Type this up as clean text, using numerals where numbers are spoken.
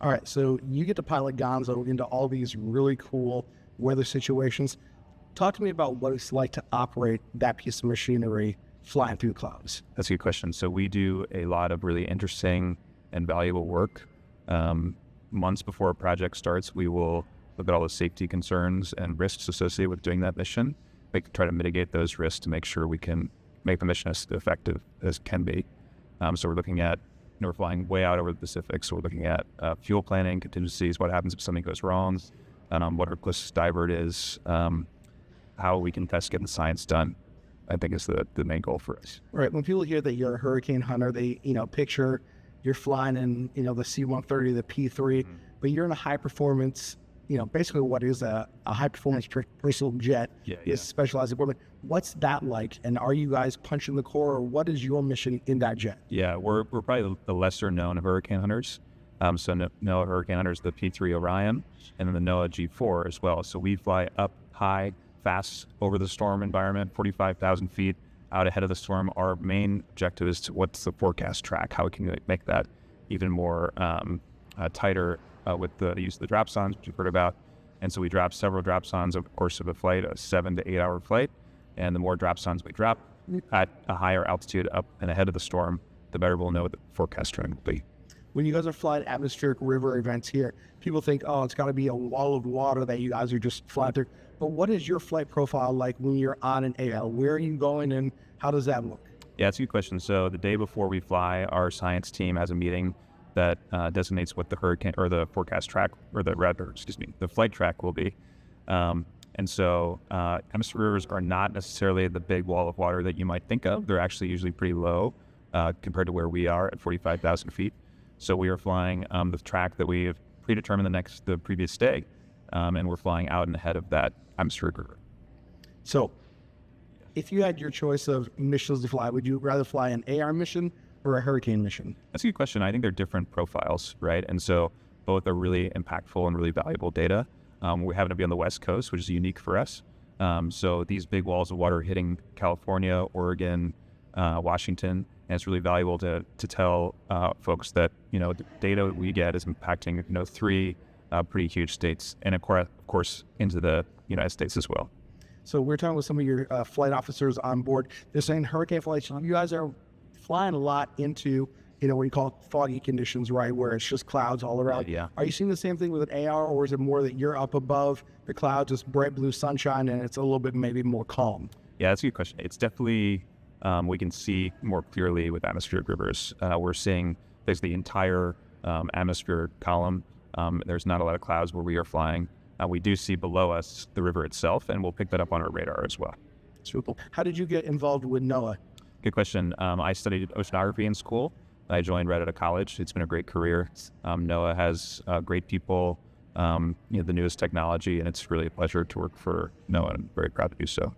All right, so you get to pilot Gonzo into all these really cool weather situations. Talk to me about what it's like to operate that piece of machinery flying through clouds. That's a good question. So we do a lot of really interesting and valuable work. Months before a project starts, we will look at all the safety concerns and risks associated with doing that mission, try to mitigate those risks to make sure we can make the mission as effective as can be. So we're looking at, we're flying way out over the Pacific, so we're looking at fuel planning, contingencies, what happens if something goes wrong, what our closest divert is, how we can best get the science done, I think is the main goal for us. Right. When people hear that you're a hurricane hunter, they, picture you're flying in, the C-130, the P-3, but you're in a high performance, basically what is a high performance personal jet is specialized equipment. What's that like? And are you guys punching the core, or what is your mission in that jet? Yeah, we're probably the lesser known of hurricane hunters. So NOAA hurricane hunters, the P-3 Orion, and then the NOAA G4 as well. So we fly up high, fast over the storm environment, 45,000 feet out ahead of the storm. Our main objective is what's the forecast track, how we can make that even more tighter with the use of the dropsondes, which you've heard about. And so we drop several dropsondes over the course of a flight, a 7 to 8 hour flight. And the more dropsondes we drop at a higher altitude up and ahead of the storm, the better we'll know what the forecast track will be. When you guys are flying atmospheric river events here, people think, oh, it's got to be a wall of water that you guys are just flying through. But what is your flight profile like when you're on an AL? Where are you going and how does that look? Yeah, it's a good question. So the day before we fly, our science team has a meeting that designates what the hurricane or the forecast track, or the flight track will be. And so atmospheric rivers are not necessarily the big wall of water that you might think of. They're actually usually pretty low compared to where we are at 45,000 feet. So we are flying the track that we have predetermined the previous day, and we're flying out and ahead of that atmospheric river. So if you had your choice of missions to fly, would you rather fly an AR mission or a hurricane mission? That's a good question. I think they're different profiles, right? And so both are really impactful and really valuable data. We happen to be on the West Coast, which is unique for us. So these big walls of water hitting California, Oregon, Washington, and it's really valuable to tell folks that, the data we get is impacting, 3 pretty huge states, and of course into the United States as well. So we're talking with some of your flight officers on board. They're saying hurricane flights, you guys are flying a lot into, what you call foggy conditions, right? Where it's just clouds all around. Yeah. Are you seeing the same thing with an AR, or is it more that you're up above the clouds, it's bright blue sunshine, and it's a little bit maybe more calm? Yeah, that's a good question. It's definitely, we can see more clearly with atmospheric rivers. We're seeing basically the entire atmospheric column. There's not a lot of clouds where we are flying. We do see below us the river itself, and we'll pick that up on our radar as well. Super. How did you get involved with NOAA? Good question. I studied oceanography in school. I joined right out of college. It's been a great career. NOAA has great people, the newest technology, and it's really a pleasure to work for NOAA. I'm very proud to do so.